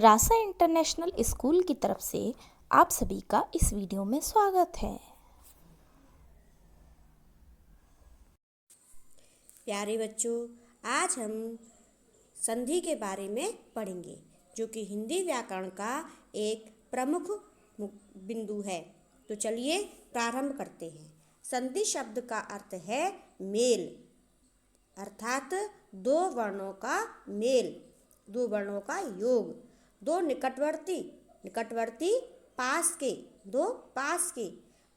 रासा international school की तरफ से आप सभी का इस वीडियो में स्वागत है। प्यारे बच्चों, आज हम संधि के बारे में पढ़ेंगे, जो कि हिंदी व्याकरण का एक प्रमुख बिंदु है। तो चलिए प्रारंभ करते हैं। संधि शब्द का अर्थ है मेल, अर्थात दो वर्णों का मेल, दो वर्णों का योग, दो निकटवर्ती दो पास के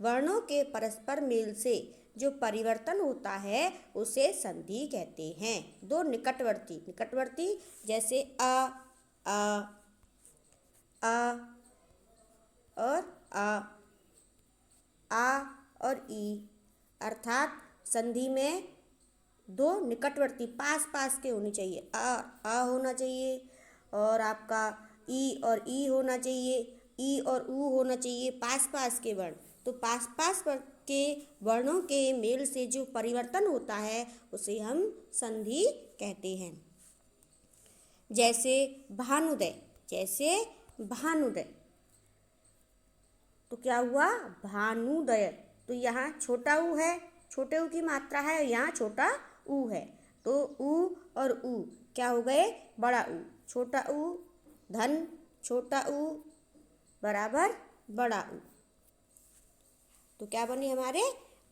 वर्णों के परस्पर मेल से जो परिवर्तन होता है उसे संधि कहते हैं। दो निकटवर्ती जैसे अ और आ और ई, अर्थात संधि में दो निकटवर्ती पास के होने चाहिए। आ होना चाहिए और आपका ई और ई होना चाहिए, ई और ऊ होना चाहिए, पास के वर्ण। तो पास के वर्णों के मेल से जो परिवर्तन होता है उसे हम संधि कहते हैं। जैसे भानुदय, तो क्या हुआ? भानुदय। तो यहाँ छोटा ऊ है, छोटे ऊ की मात्रा है, यहाँ छोटा ऊ है, तो ऊ और ऊ क्या हो गए? बड़ा ऊ। छोटा ऊ धन, छोटा ऊ बराबर बड़ा ऊ, तो क्या बने हमारे?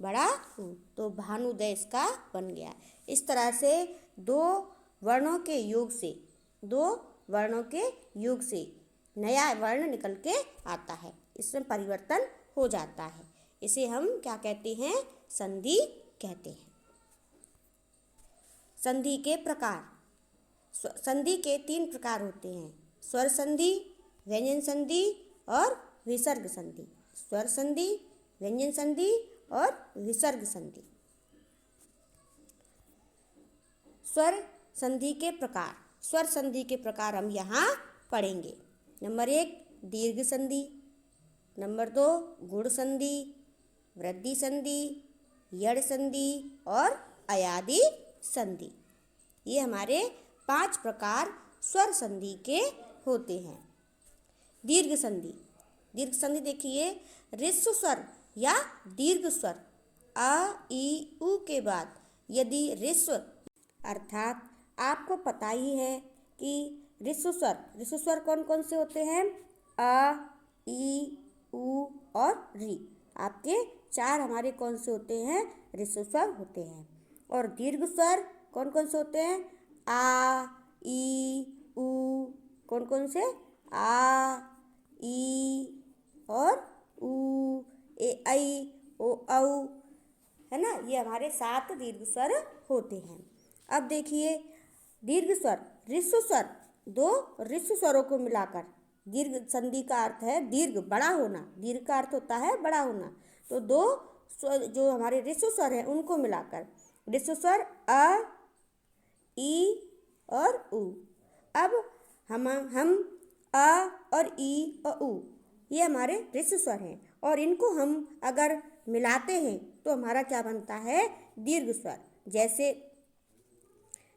बड़ा ऊ। तो भानुदय इसका बन गया। इस तरह से दो वर्णों के योग से नया वर्ण निकल के आता है, इसमें परिवर्तन हो जाता है। इसे हम क्या कहते हैं? संधि कहते हैं। संधि के प्रकार। संधि के 3 प्रकार होते हैं: स्वर संधि, व्यंजन संधि और विसर्ग संधि। स्वर संधि, व्यंजन संधि और विसर्ग संधि। स्वर संधि के प्रकार हम यहाँ पढ़ेंगे। नंबर 1 दीर्घ संधि, नंबर 2 गुण संधि, वृद्धि संधि, यड़ संधि और अयादि संधि। ये हमारे 5 प्रकार स्वर संधि के होते हैं। दीर्घ संधि देखिए, ह्रस्व स्वर या दीर्घ स्वर अ ई उ के बाद यदि ह्रस्व, अर्थात आपको पता ही है कि ह्रस्व स्वर कौन कौन से होते हैं? अ, ई, उ और री। आपके 4 हमारे कौन से होते हैं? ह्रस्व स्वर होते हैं। और दीर्घ स्वर कौन कौन से होते हैं? आ, ई, उ। कौन कौन से? आ, ई और उ, ए, ऐ, ओ, औ, है ना? ये हमारे 7 दीर्घ स्वर होते हैं। अब देखिए दीर्घ स्वर, ह्रस्व स्वर, दो ह्रस्व स्वरों को मिलाकर दीर्घ संधि का अर्थ है दीर्घ, बड़ा होना। दीर्घ का अर्थ होता है बड़ा होना। तो दो स्वर जो हमारे ह्रस्व स्वर हैं उनको मिलाकर ह्रस्व स्वर अ, ई और उ। अब हम अ और ई और उ, ये हमारे ह्रस्व स्वर हैं और इनको हम अगर मिलाते हैं तो हमारा क्या बनता है? दीर्घ स्वर।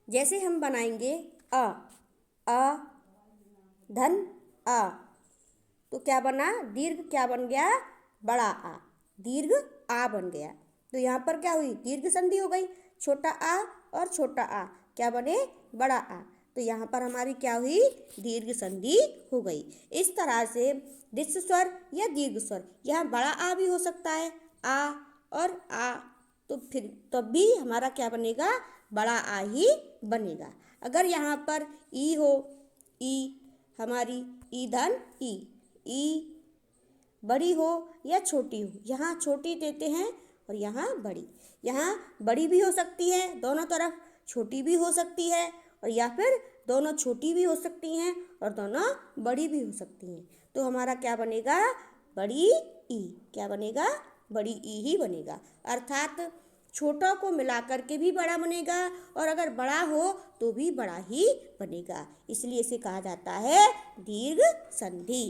जैसे हम बनाएंगे अ धन आ, तो क्या बना? दीर्घ क्या बन गया? बड़ा आ, दीर्घ आ बन गया। तो यहाँ पर क्या हुई? दीर्घ संधि हो गई। छोटा आ और छोटा आ क्या बने? बड़ा आ। तो यहाँ पर हमारी क्या हुई? दीर्घ संधि हो गई। इस तरह से ह्रस्व स्वर या दीर्घ स्वर, यहाँ बड़ा आ भी हो सकता है, आ और आ, तो फिर तब भी हमारा क्या बनेगा? बड़ा आ ही बनेगा। अगर यहाँ पर ई हो, ई हमारी ई धन ई बड़ी हो या छोटी हो, यहाँ छोटी देते हैं और यहाँ बड़ी। यहाँ बड़ी भी हो सकती है दोनों तरफ, छोटी भी हो सकती है, और या फिर दोनों छोटी भी हो सकती हैं और दोनों बड़ी भी हो सकती हैं। तो हमारा क्या बनेगा? बड़ी ई। क्या बनेगा? बड़ी ई ही बनेगा। अर्थात छोटा को मिलाकर के भी बड़ा बनेगा और अगर बड़ा हो तो भी बड़ा ही बनेगा। इसलिए इसे कहा जाता है दीर्घ संधि।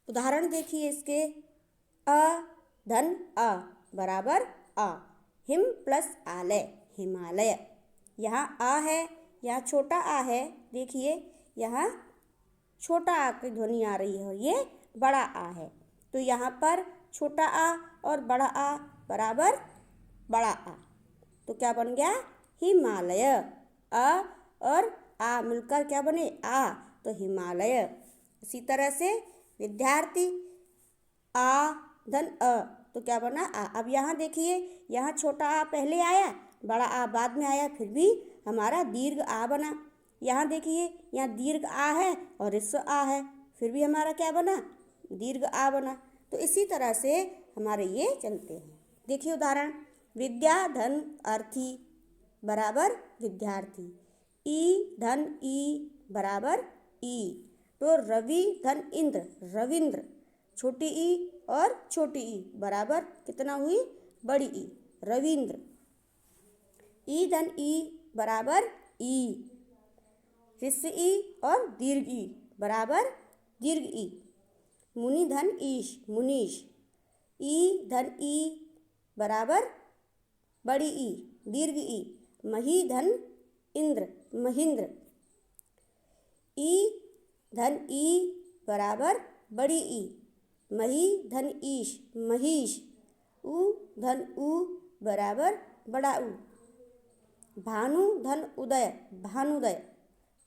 उदाहरण देखिए इसके। अ धन अ बराबर आ, हिम प्लस आलय, हिमालय। यहाँ आ है, यहाँ छोटा आ है, देखिए यहाँ छोटा आ की ध्वनि आ रही है और ये बड़ा आ है। तो यहाँ पर छोटा आ और बड़ा आ बराबर बड़ा आ, तो क्या बन गया? हिमालय। अ और आ मिलकर क्या बने? आ, तो हिमालय। इसी तरह से विद्यार्थी, आ धन अ, तो क्या बना? आ। अब यहाँ देखिए, यहाँ छोटा आ पहले आया, बड़ा आ बाद में आया, फिर भी हमारा दीर्घ आ बना। यहाँ देखिए, यहाँ दीर्घ आ है और ह्रस्व आ है, फिर भी हमारा क्या बना? दीर्घ आ बना। तो इसी तरह से हमारे ये चलते हैं। देखिए उदाहरण, विद्या धन अर्थी बराबर विद्यार्थी, ई धन ई बराबर ई। तो रवि धन इंद्र रविंद्र, छोटी ई और छोटी ई बराबर कितना हुई? बड़ी ई, रविंद्र। ई धन ई बराबर ई, ह्रस्व ई और दीर्घ ई बराबर दीर्घ ई। मुनि धन ईश मुनीश, ई धन ई बराबर बड़ी ई, दीर्घ ई। मही धन इंद्र महेंद्र, ई धन ई बराबर बड़ी ई, मही धन ईश महीश, उ धन उ बराबर बड़ा उ। भानु धन उदय भानुदय,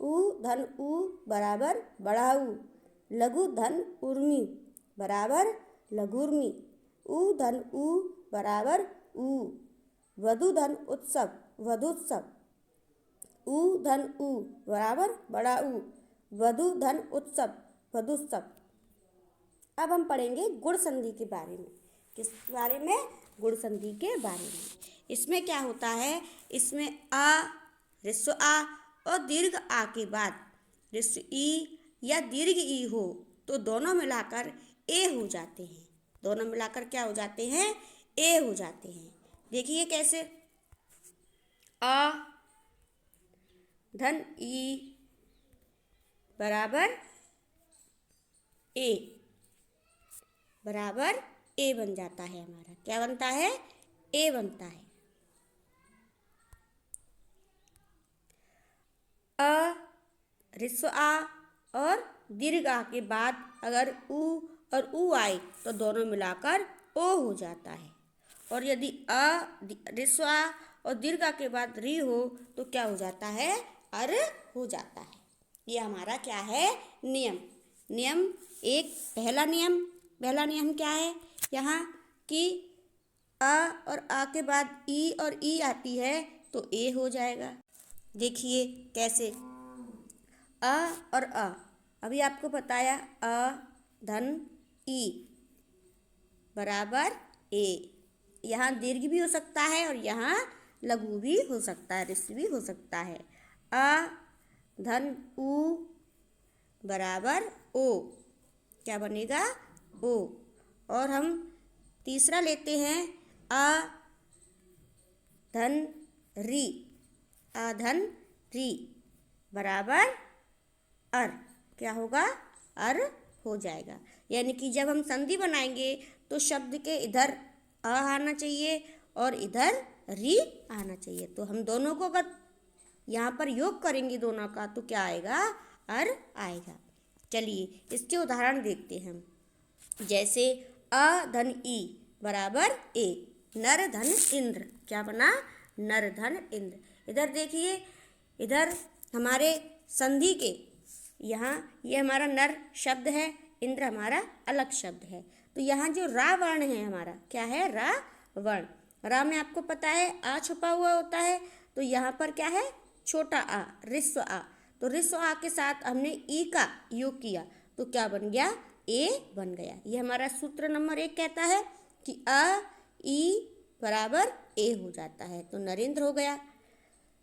उ धन उ बराबर बड़ा उ। लघु धन उर्मी बराबर लघुर्मी, उ धन उ बराबर उ। वधु धन उत्सव वधुत्सव, उ धन उ बराबर बड़ा उ। वधु धन उत्सव वधुत्सव। अब हम पढ़ेंगे गुण संधि के बारे में। किस बारे में? गुण संधि के बारे में। इसमें क्या होता है? इसमें आ, ह्रस्व आ और दीर्घ आ के बाद ह्रस्व ई या दीर्घ ई हो तो दोनों मिलाकर ए हो जाते हैं। दोनों मिलाकर क्या हो जाते हैं? ए हो जाते हैं। देखिए कैसे, आ धन ई बराबर ए बराबर ए बन जाता है। हमारा क्या बनता है? ए बनता है। अ, ह्रस्व आ और दीर्घ आ के बाद अगर उ और उ आए तो दोनों मिलाकर ओ हो जाता है। और यदि अ, ह्रस्व आ और दीर्घ आ के बाद री हो तो क्या हो जाता है? अर हो जाता है। ये हमारा क्या है? नियम। नियम एक, पहला नियम क्या है? यहाँ कि आ और आ के बाद ई और ई आती है तो ए हो जाएगा। देखिए कैसे, अ और अ, अभी आपको बताया अ धन ई बराबर ए। यहाँ दीर्घ भी हो सकता है और यहाँ लघु भी हो सकता है, ह्रस्व भी हो सकता है। अ धन उ बराबर ओ, क्या बनेगा? ओ। और हम तीसरा लेते हैं, अ धन री, अ धन री बराबर अर, क्या होगा? अर हो जाएगा। यानी कि जब हम संधि बनाएंगे तो शब्द के इधर अ आना चाहिए और इधर री आना चाहिए। तो हम दोनों को अगर यहाँ पर योग करेंगे दोनों का तो क्या आएगा? अर आएगा। चलिए इसके उदाहरण देखते हैं हम। जैसे अ धन ई बराबर ए, नर धन इंद्र, क्या बना? नर धन इंद्र। इधर देखिए, इधर हमारे संधि के यहाँ ये हमारा नर शब्द है, इंद्र हमारा अलग शब्द है। तो यहाँ जो रा वर्ण है हमारा क्या है? रा वर्ण। रा में आपको पता है आ छुपा हुआ होता है, तो यहाँ पर क्या है? छोटा आ, ह्रस्व आ। तो ह्रस्व आ के साथ हमने ई का योग किया तो क्या बन गया? ए बन गया। ये हमारा सूत्र नंबर 1 कहता है कि अ ई बराबर ए हो जाता है, तो नरेंद्र हो गया।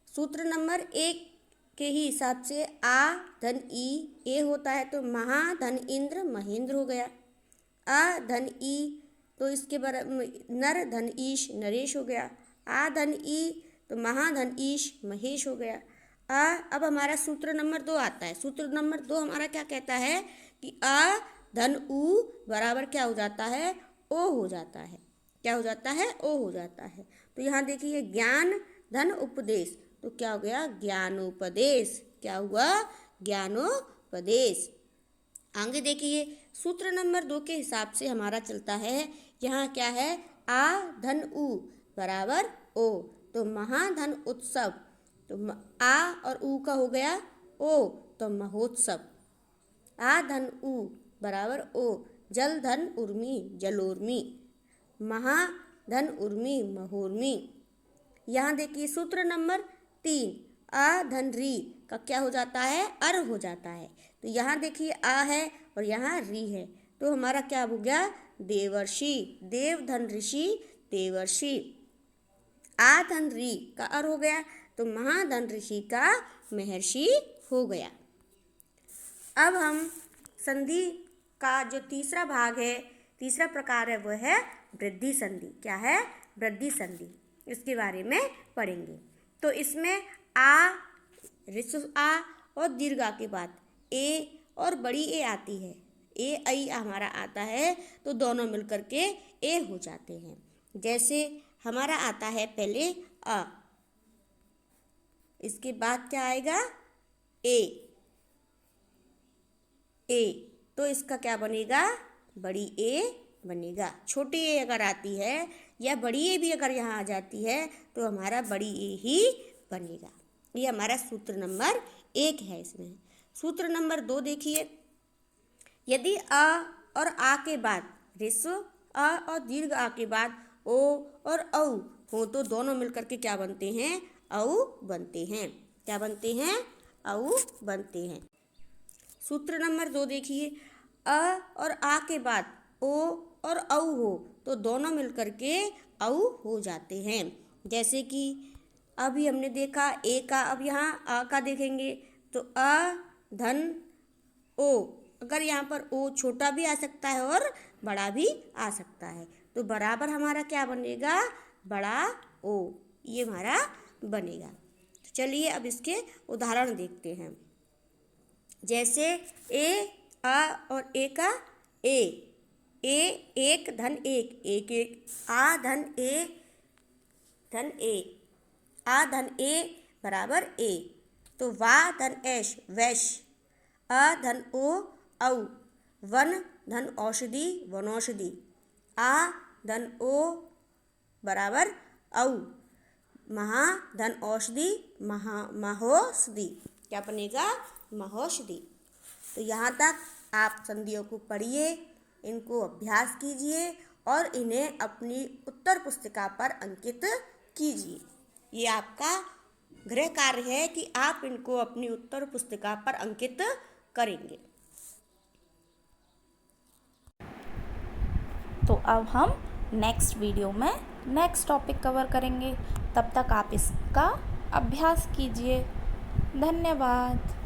सूत्र नंबर 1 के ही हिसाब से आ धन ई ए होता है तो महा धन इंद्र महेंद्र हो गया। आ धन ई तो इसके बराबर नर धन ईश नरेश हो गया। आ धन ई तो महाधन ईश महेश हो गया। अब हमारा सूत्र नंबर 2 आता है। सूत्र नंबर 2 हमारा क्या कहता है कि आ धन उ बराबर क्या हो जाता है? ओ हो जाता है। क्या हो जाता है? ओ हो जाता है। तो यहाँ देखिए ज्ञान धन उपदेश, तो क्या हो गया, ज्ञानोपदेश। क्या हुआ, ज्ञानोपदेश। आगे देखिए, सूत्र नंबर 2 के हिसाब से हमारा चलता है, यहाँ क्या है, आ धन उ बराबर ओ, तो महाधन उत्सव, तो आ और ऊ का हो गया ओ, तो महोत्सव। आ धन उ बराबर ओ, जल धन उर्मी जलोर्मी, महाधन उर्मी महोर्मी। यहाँ देखिए सूत्र नंबर 3, आ धन री का क्या हो जाता है, अर हो जाता है। तो यहाँ देखिए आ है और यहाँ री है, तो हमारा क्या हो गया, देवर्षि। देव धन ऋषि देवर्षि। आ धन री का अर हो गया, तो महाधन ऋषि का महर्षि हो गया। अब हम संधि का जो तीसरा भाग है, तीसरा प्रकार है, वो है वृद्धि संधि। क्या है, वृद्धि संधि, इसके बारे में पढ़ेंगे। तो इसमें आ, ऋस्व आ और दीर्घ आ के बाद ए और बड़ी ए आती है, ए आई हमारा आता है, तो दोनों मिलकर के ए हो जाते हैं। जैसे हमारा आता है पहले अ, इसके बाद क्या आएगा, ए, तो इसका क्या बनेगा, बड़ी ए बनेगा। छोटी ए अगर आती है या बड़ी ए भी अगर यहाँ आ जाती है, तो हमारा बड़ी ए ही बनेगा। ये हमारा सूत्र नंबर 1 है। इसमें सूत्र नंबर 2 देखिए, यदि अ और आ के बाद ऋस्व अ और दीर्घ आ के बाद ओ और औ हो, तो दोनों मिलकर के क्या बनते हैं, औ बनते हैं। क्या बनते हैं, औ बनते हैं। सूत्र नंबर 2 देखिए, अ और आ के बाद ओ और औ हो, तो दोनों मिलकर के औ हो जाते हैं। जैसे कि अभी हमने देखा ए का, अब यहाँ आ का देखेंगे, तो अ धन ओ, अगर यहाँ पर ओ छोटा भी आ सकता है और बड़ा भी आ सकता है, तो बराबर हमारा क्या बनेगा, बड़ा ओ, ये हमारा बनेगा। तो चलिए अब इसके उदाहरण देखते हैं। जैसे ए, आ और ए का ए, एक धन एक, एक एक, आ धन ए धन ए, आ धन ए बराबर ए, तो वा धन ऐश वैश, अ धन ओ औ, वन धन औषधि वनौषधि, आ धन ओ बराबर औ, महा धन औषधि महोषधि। क्या बनेगा, महोषधि। तो यहाँ तक आप संधियों को पढ़िए, इनको अभ्यास कीजिए और इन्हें अपनी उत्तर पुस्तिका पर अंकित कीजिए। ये आपका गृह कार्य है कि आप इनको अपनी उत्तर पुस्तिका पर अंकित करेंगे। तो अब हम नेक्स्ट वीडियो में नेक्स्ट टॉपिक कवर करेंगे। तब तक आप इसका अभ्यास कीजिए। धन्यवाद।